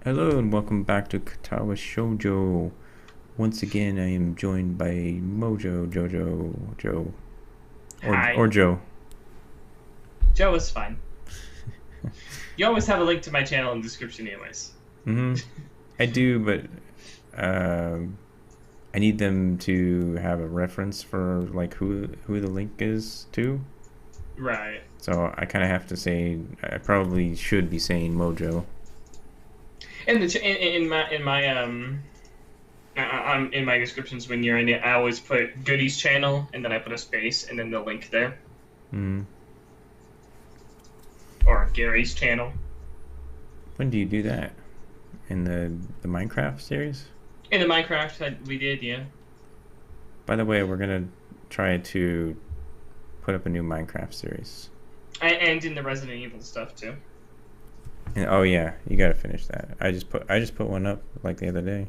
Hello and welcome back to Katawa Shoujo. Once again, I am joined by Mojo, Jojo, Joe, or Hi. Joe. Joe is fine. You always have a link to my channel in the description anyways. I do, but I need them to have a reference for like who the link is to. Right. So I kind of have to say I probably should be saying Mojo. In my descriptions when you're in it, I always put Goody's channel and then I put a space and then the link there. Mm. Or Gary's channel. When do you do that? In the Minecraft series? In the Minecraft that we did, yeah. By the way, we're gonna try to put up a new Minecraft series. And in the Resident Evil stuff too. And, oh yeah, you gotta finish that. I just put one up like the other day.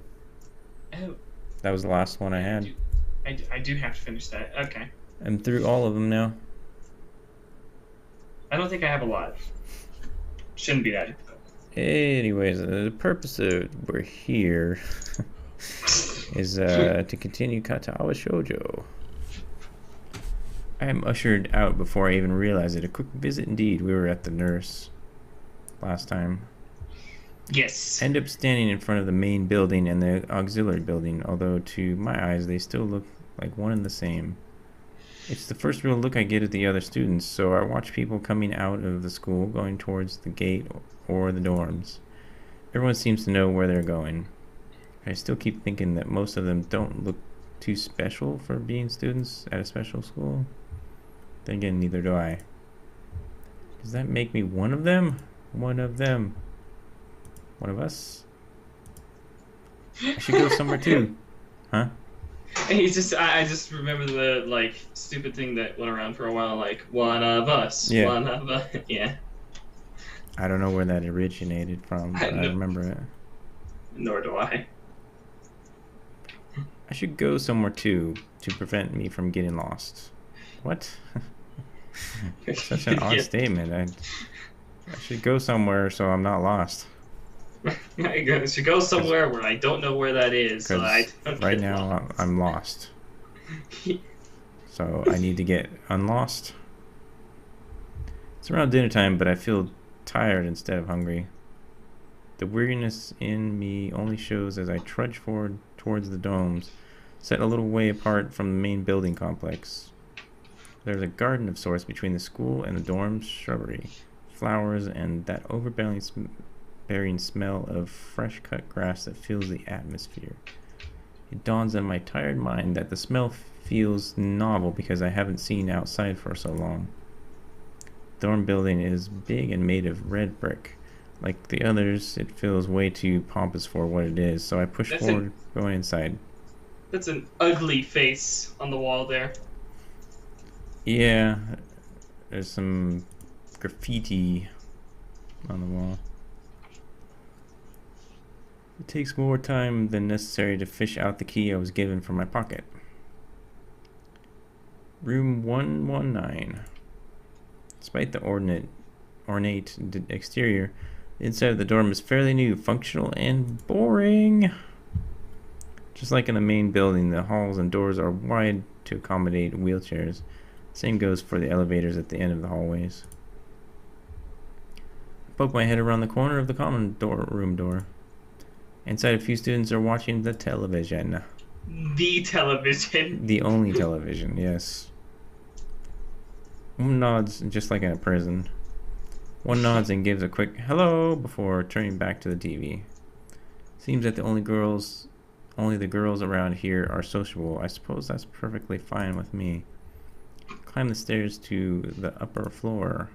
Oh, That was the last one I I had. do I do have to finish that. Okay. I'm through all of them now. I don't think I have a lot. Shouldn't be that difficult. Anyways, the purpose of we're here is to continue Katawa Shoujo. I am ushered out before I even realized it. A quick visit indeed. We were at the nurse last time. Yes. End up standing in front of the main building and the auxiliary building, although to my eyes they still look like one and the same. It's the first real look I get at the other students, so I watch people coming out of the school going towards the gate or the dorms. Everyone seems to know where they're going. I still keep thinking that most of them don't look too special for being students at a special school. Then again, neither do I. Does that make me one of them? One of them. One of us? I should go somewhere too. Huh? I just remember the like stupid thing that went around for a while, like one of us, Yeah. one of us. Yeah, I don't know where that originated from, but I no, remember it. nor do I. I should go somewhere too to prevent me from getting lost. What? Such an odd Yeah, statement. I should go somewhere so I'm not lost. I should go Because somewhere where I don't know where that is, so I don't right get now lost. I'm lost. So I need to get unlost. It's around dinner time, but I feel tired instead of hungry. The weariness in me only shows as I trudge forward towards the domes, set a little way apart from the main building complex. There's a garden of sorts between the school and the dorm's shrubbery, flowers, and that overbearing smell of fresh cut grass that fills the atmosphere. It dawns on my tired mind that the smell feels novel because I haven't seen outside for so long. The dorm building is big and made of red brick. Like the others, it feels way too pompous for what it is, so I push That's an forward, going inside. that's an ugly face on the wall there. Yeah, there's some graffiti on the wall. It takes more time than necessary to fish out the key I was given from my pocket. Room 119. Despite the ornate exterior, the inside of the dorm is fairly new, functional, and boring. Just like in the main building, the halls and doors are wide to accommodate wheelchairs. Same goes for the elevators at the end of the hallways. I poke my head around the corner of the common room door. Inside, a few students are watching the television. The television. The only television, yes. One nods, just like in a prison. One nods and gives a quick hello before turning back to the TV. Seems that only the girls around here are sociable. I suppose that's perfectly fine with me. Climb the stairs to the upper floor.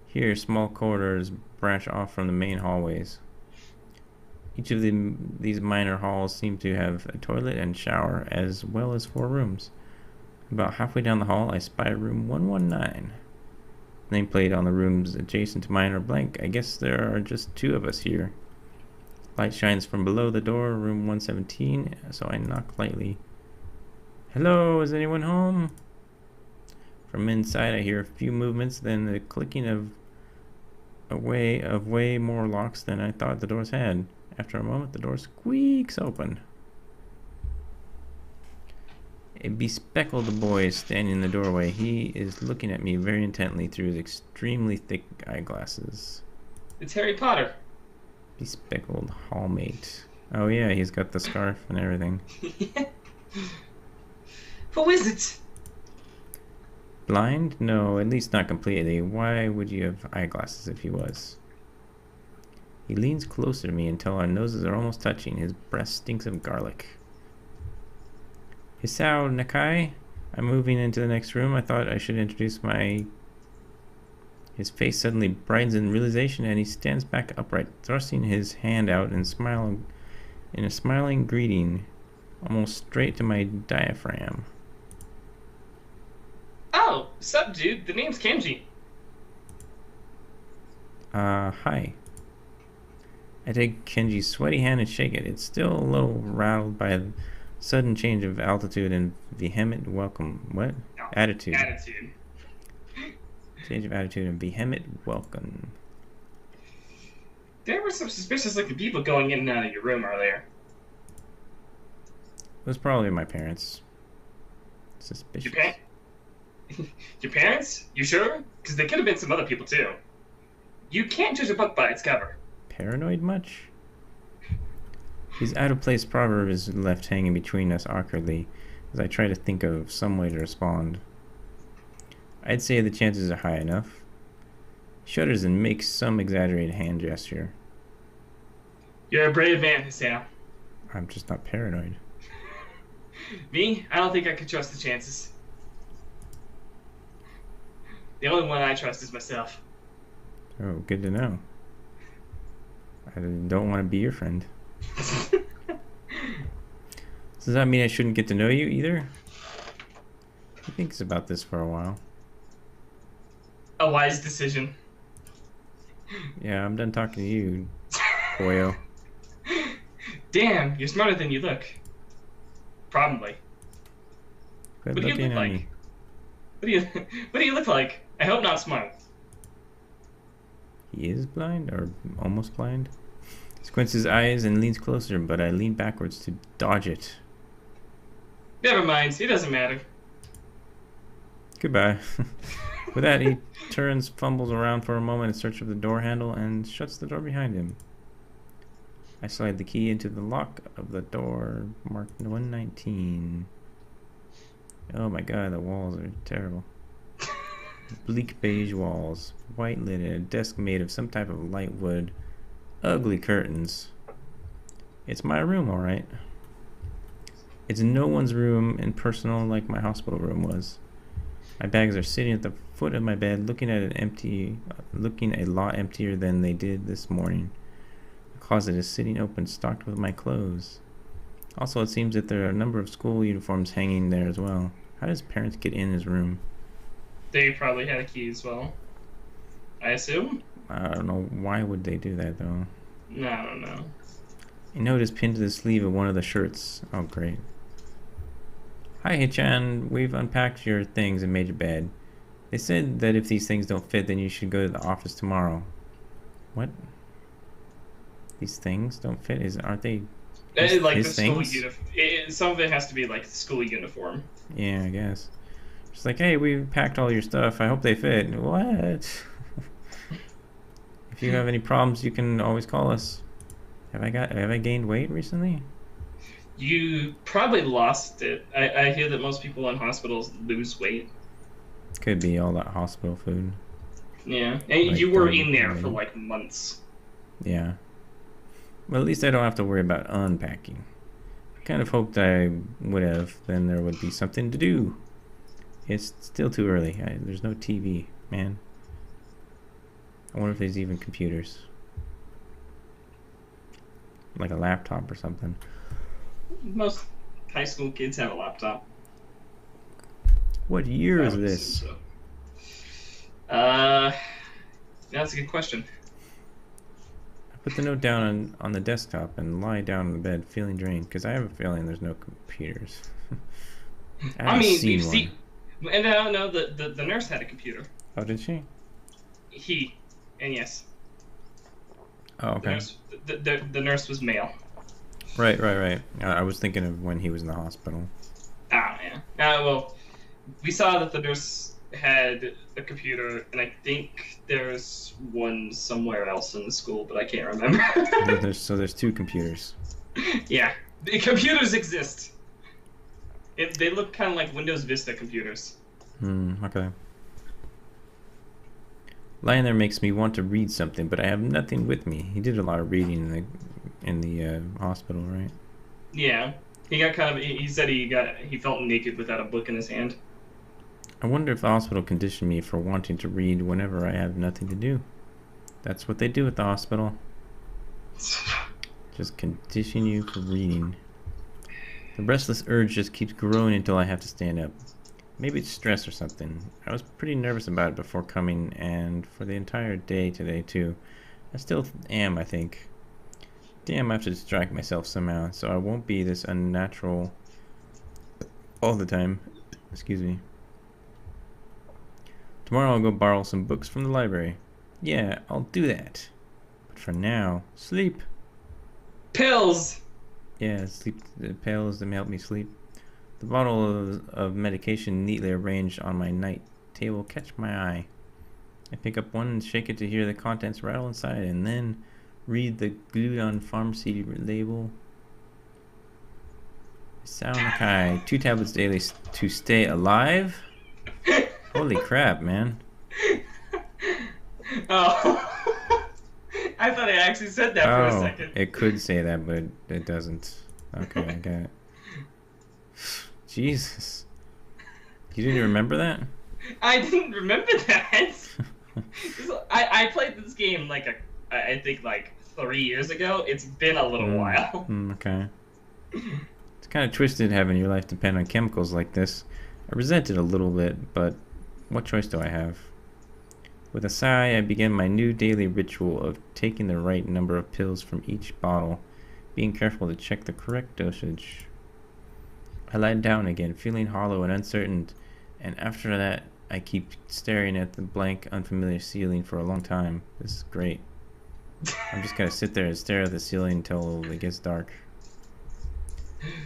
Here, small corridors branch off from the main hallways. Each of these minor halls seem to have a toilet and shower, as well as 4 rooms. About halfway down the hall, I spy room 119. Nameplate on the rooms adjacent to mine are blank. I guess there are just 2 of us here. Light shines from below the door, room 117, so I knock lightly. Hello, is anyone home? From inside, I hear a few movements, then the clicking of way more locks than I thought the doors had. After a moment, the door squeaks open. A bespectacled boy is standing in the doorway. He is looking at me very intently through his extremely thick eyeglasses. It's Harry Potter. Bespectacled hallmate. Oh yeah, he's got the scarf and everything. Who is it? Blind? No, at least not completely. Why would you have eyeglasses if he was? He leans closer to me until our noses are almost touching. His breath stinks of garlic. Hisao Nakai? I'm moving into the next room. I thought I should introduce my... His face suddenly brightens in realization and he stands back upright, thrusting his hand out and smiling in a smiling greeting, almost straight to my diaphragm. Oh, sup, dude? The name's Kenji. Hi. I take Kenji's sweaty hand and shake it. It's still a little rattled by a sudden change of altitude and vehement welcome. What? No, Attitude. Attitude. Change of attitude and vehement welcome. There were some suspicious looking people going in and out of your room earlier. It was probably my parents. Suspicious. Your parents? You sure? Because they could have been some other people too. You can't judge a book by its cover. Paranoid much? His out-of-place proverb is left hanging between us awkwardly as I try to think of some way to respond. I'd say the chances are high enough. He shudders and makes some exaggerated hand gesture. You're a brave man, Hisao. I'm just not paranoid. Me? I don't think I could trust the chances. The only one I trust is myself. Oh, good to know. I don't want to be your friend. Does that mean I shouldn't get to know you either? He thinks about this for a while. A wise decision. Yeah, I'm done talking to you, boyo. Damn, you're smarter than you look. Probably. Quit What do you looking look at like? me. What do you look like? I hope not smart. He is blind, or almost blind. He squints his eyes and leans closer, but I lean backwards to dodge it. Never mind, it doesn't matter. Goodbye. With that, he turns, fumbles around for a moment in search of the door handle, and shuts the door behind him. I slide the key into the lock of the door marked 119. Oh my god, the walls are terrible. Bleak beige walls, white lid, and a desk made of some type of light wood. Ugly curtains. It's my room, alright. It's no one's room and personal like my hospital room was. My bags are sitting at the foot of my bed, looking a lot emptier than they did this morning. The closet is sitting open, stocked with my clothes. Also, it seems that there are a number of school uniforms hanging there as well. How does parents get in his room? They probably had a key as well. I assume? I don't know. Why would they do that, though? No, I don't know. A note is pinned to the sleeve of one of the shirts. Oh, great. Hi, Hichan. We've unpacked your things and made your bed. They said that if these things don't fit, then you should go to the office tomorrow. What? These things don't fit? Aren't they Like his the school things? uniform. Some of it has to be like the school uniform. Yeah, I guess. It's like, hey, we packed all your stuff. I hope they fit. What? If you have any problems, you can always call us. Have I gained weight recently? You probably lost it. I hear that most people in hospitals lose weight. Could be all that hospital food. Yeah, and Like, you were in there for like months. Yeah. Well, at least I don't have to worry about unpacking. I kind of hoped I would have. Then there would be something to do. It's still too early. There's no TV, man. I wonder if there's even computers. Like a laptop or something. Most high school kids have a laptop. What year I is would this? assume so. That's a good question. I put the note down on the desktop and lie down on the bed feeling drained because I have a feeling there's no computers. I mean, seen we've one. seen, and I don't know, the nurse had a computer. Oh, did she? And yes. Oh, The okay. nurse, the nurse was male. Right, right, right. I was thinking of when he was in the hospital. Ah, yeah. Well, we saw that the nurse had a computer, and I think there's one somewhere else in the school, but I can't remember. So there's two computers. Yeah, the computers exist. They look kind of like Windows Vista computers. Okay. Lying there makes me want to read something, but I have nothing with me. He did a lot of reading in the hospital, right? Yeah, he got kind of. He said he felt naked without a book in his hand. I wonder if the hospital conditioned me for wanting to read whenever I have nothing to do. That's what they do at the hospital. Just condition you for reading. The restless urge just keeps growing until I have to stand up. Maybe it's stress or something. I was pretty nervous about it before coming, and for the entire day today, too. I still am, I think. Damn, I have to distract myself somehow, so I won't be this unnatural all the time. Excuse me. Tomorrow I'll go borrow some books from the library. Yeah, I'll do that. But for now, sleep. Pills. Yeah, sleep. The pills that help me sleep. The bottle of medication neatly arranged on my night table catch my eye. I pick up one and shake it to hear the contents rattle inside, and then read the glued-on pharmacy label. Sound Kai, 2 tablets daily to stay alive. Holy crap, man! Oh, I thought I actually said that for a Oh, second. it could say that, but it doesn't. Okay, I got it. Jesus, you didn't remember that? I didn't remember that. I played this game I think like 3 years ago. It's been a little while. Okay. It's kind of twisted having your life depend on chemicals like this. I resent it a little bit, but what choice do I have? With a sigh, I begin my new daily ritual of taking the right number of pills from each bottle, being careful to check the correct dosage. I lie down again, feeling hollow and uncertain, and after that, I keep staring at the blank, unfamiliar ceiling for a long time. This is great. I'm just gonna sit there and stare at the ceiling until it gets dark.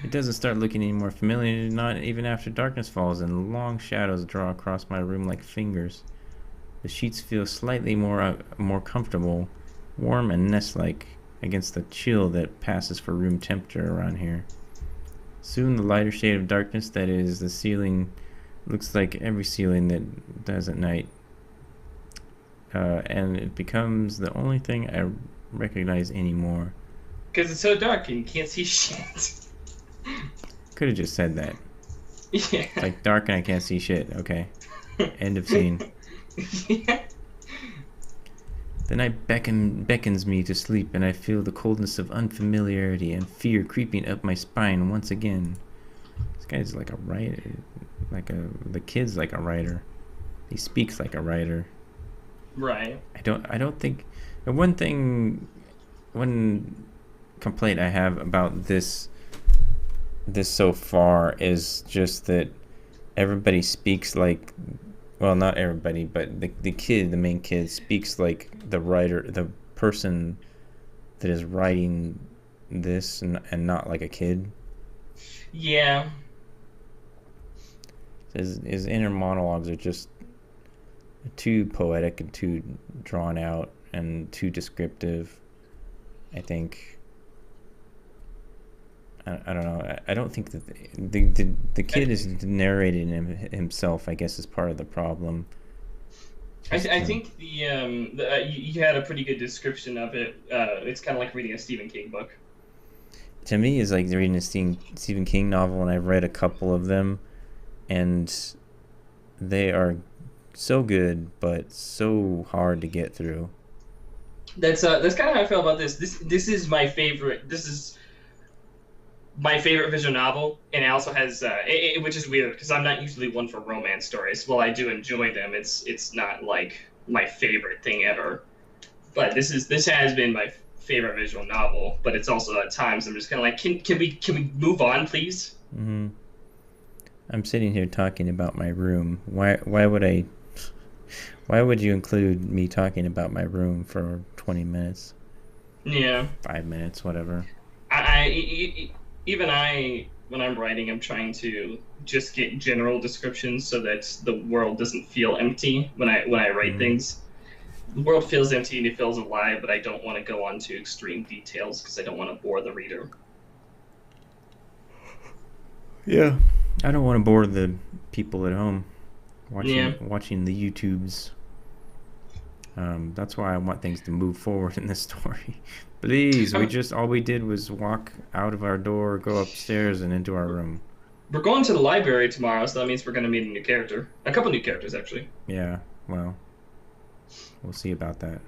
It doesn't start looking any more familiar, not even after darkness falls and long shadows draw across my room like fingers. The sheets feel slightly more comfortable, warm and nest-like against the chill that passes for room temperature around here. Soon the lighter shade of darkness that is the ceiling looks like every ceiling that does at night. And it becomes the only thing I recognize anymore. Because it's so dark and you can't see shit. Could have just said that. Yeah. It's like dark and I can't see shit. Okay. End of scene. Yeah. The night beckons me to sleep, and I feel the coldness of unfamiliarity and fear creeping up my spine once again. This guy's like a writer. The kid's like a writer. He speaks like a writer. Right. I don't think one complaint I have about this so far is just that everybody speaks like, well, not everybody, but the main kid speaks like the writer, the person that is writing this, and not like a kid. Yeah. His inner monologues are just too poetic and too drawn out and too descriptive, I think. I don't know. I don't think that the kid is narrating himself, I guess, is part of the problem. I think you had a pretty good description of it. It's kind of like reading a Stephen King book. To me, it's like reading a Stephen King novel, and I've read a couple of them, and they are so good, but so hard to get through. That's kind of how I feel about this. This is my favorite. This is my favorite visual novel, and it also has, which is weird because I'm not usually one for romance stories. While I do enjoy them, it's not like my favorite thing ever. But this has been my favorite visual novel. But it's also at times I'm just kind of like, can we move on, please? Mm-hmm. I'm sitting here talking about my room. Why would you include me talking about my room for 20 minutes? Yeah. 5 minutes, whatever. Even when I'm writing, I'm trying to just get general descriptions so that the world doesn't feel empty when I write Hmm. things. The world feels empty and it feels alive, but I don't want to go on to extreme details because I don't want to bore the reader. Yeah. I don't want to bore the people at home Yeah. watching the YouTubes. That's why I want things to move forward in this story. Please, Um, all we did was walk out of our door, go upstairs, and into our room. we're going to the library tomorrow, so that means we're going to meet a new character. A couple new characters, actually. Yeah, well, we'll see about that.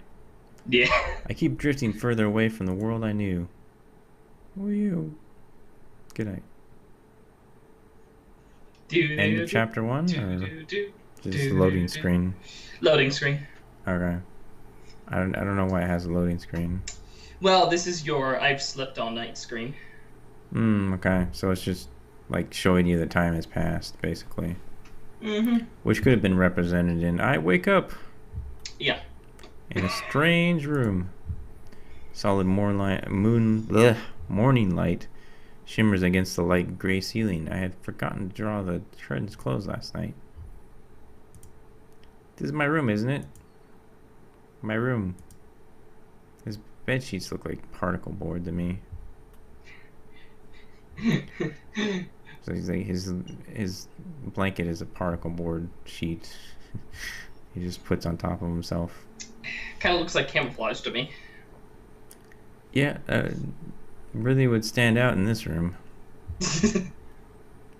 Yeah. I keep drifting further away from the world I knew. Who are you? Good night. Do, End of do, do, chapter one, do, or do, do, just the loading do, do. screen? Loading screen. Okay. I don't know why it has a loading screen. Well, this is your I've slept all night screen. Okay. So it's just like showing you the time has passed, basically. Mm-hmm. Which could have been represented in I wake up Yeah. in a strange room. Solid morning light shimmers against the light gray ceiling. I had forgotten to draw the curtains closed last night. This is my room, isn't it? My room. His bed sheets look like particle board to me. So he's like his blanket is a particle board sheet. He just puts on top of himself. Kind of looks like camouflage to me. Yeah, really would stand out in this room.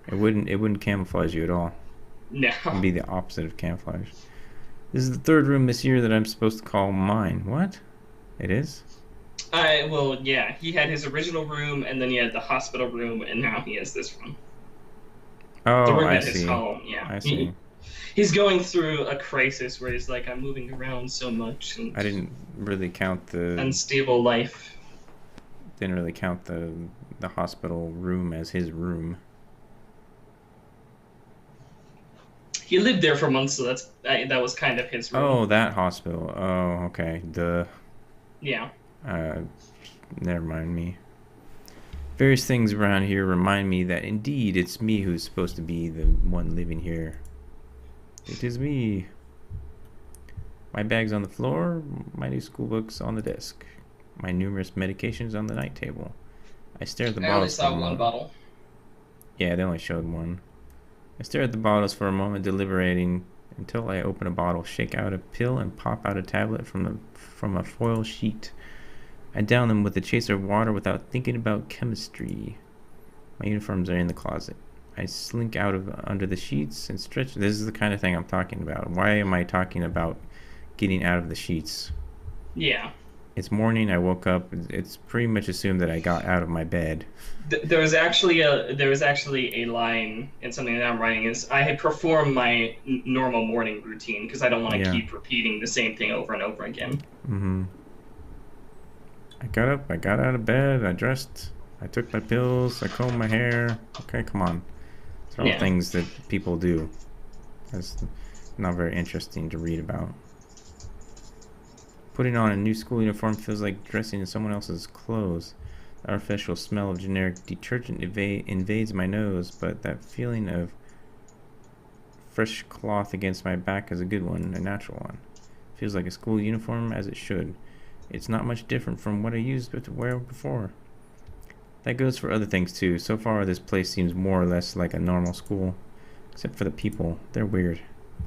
It wouldn't camouflage you at all. No. It'd be the opposite of camouflage. This is the third room this year that I'm supposed to call mine. What? It is? Well, yeah. He had his original room, and then he had the hospital room, and now he has this room. The Oh, room I at his see. home. Yeah. I see. He's going through a crisis where he's like, I'm moving around so much and I didn't really count the unstable life. the hospital room as his room. He lived there for months, so that was kind of his room. Oh, that hospital. Oh, okay. Yeah. Uh, never mind me. Various things around here remind me that indeed it's me who's supposed to be the one living here. It is me. My bag's on the floor, my new school books on the desk, my numerous medications on the night table. I stare at the I only bottles for a saw one moment. bottle. Yeah, they only showed one. I stare at the bottles for a moment, deliberating until I open a bottle, shake out a pill, and pop out a tablet from a foil sheet. I down them with a chaser of water without thinking about chemistry. My uniforms are in the closet. I slink out of under the sheets and stretch. This is the kind of thing I'm talking about. Why am I talking about getting out of the sheets? Yeah. It's morning. I woke up. It's pretty much assumed that I got out of my bed. There was actually a line in something that I'm writing is I had performed my normal morning routine because I don't want to Yeah. keep repeating the same thing over and over again. Mm-hmm. I got up. I got out of bed. I dressed. I took my pills. I combed my hair. Okay, come on. These are all Yeah. things that people do. That's not very interesting to read about. Putting on a new school uniform feels like dressing in someone else's clothes. The artificial smell of generic detergent invades my nose, but that feeling of fresh cloth against my back is a good one, a natural one. Feels like a school uniform as it should. It's not much different from what I used to wear before. That goes for other things too. So far, this place seems more or less like a normal school. Except for the people. They're weird.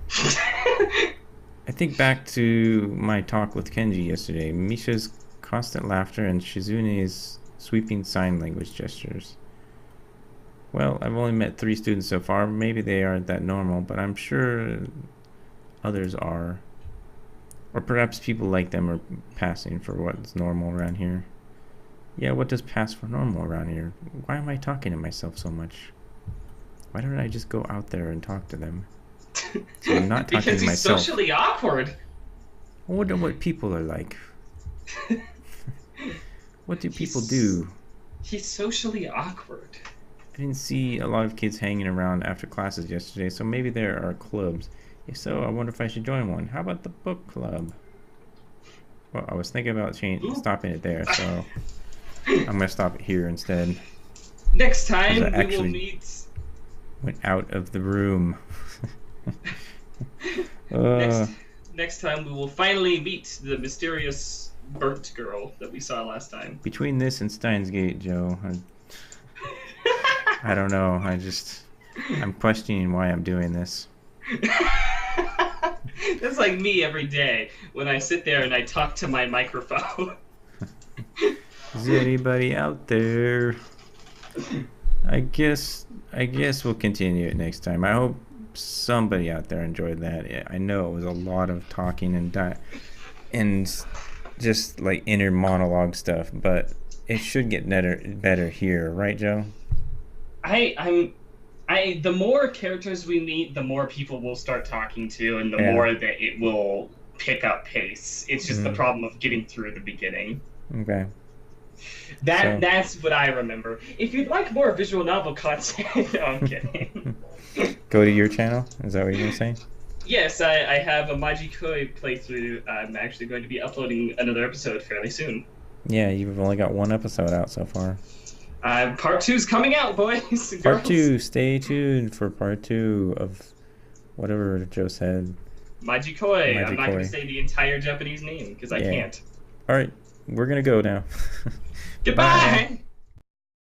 I think back to my talk with Kenji yesterday. Misha's constant laughter and Shizune's sweeping sign language gestures. Well, I've only met 3 students so far. Maybe they aren't that normal, but I'm sure others are. Or perhaps people like them are passing for what's normal around here. Yeah, what does pass for normal around here? Why am I talking to myself so much? Why don't I just go out there and talk to them? So I'm not talking Because to he's myself. socially awkward. I wonder what people are like. What do people do? He's socially awkward. I didn't see a lot of kids hanging around after classes yesterday, so maybe there are clubs. If so, I wonder if I should join one. How about the book club? Well, I was thinking about Ooh. stopping it there, so I'm gonna stop it here instead. Next 'Cause I time we will actually meet. went out of the room. Next next time we will finally meet the mysterious burnt girl that we saw last time. Between this and Steins Gate, Joe, I don't know. I'm questioning why I'm doing this. That's like me every day when I sit there and I talk to my microphone. Is there anybody out there? I guess we'll continue it next time. I hope somebody out there enjoyed that. I know it was a lot of talking and just like inner monologue stuff, but it should get better here, right, Joe? The more characters we meet, the more people we'll start talking to, and the Yeah. more that it will pick up pace. It's just the problem of getting through the beginning. Okay. That's what I remember. If you'd like more visual novel content, no, I'm kidding. Go to your channel? Is that what you're gonna say? Yes, I have a Mojoe playthrough. I'm actually going to be uploading another episode fairly soon. Yeah, you've only got one episode out so far. Part 2's coming out, boys and Part girls. 2. Stay tuned for part 2 of whatever Joe said. Mojoe. I'm not going Mojoe. to say the entire Japanese name because I can't. All right, we're gonna go now. Goodbye.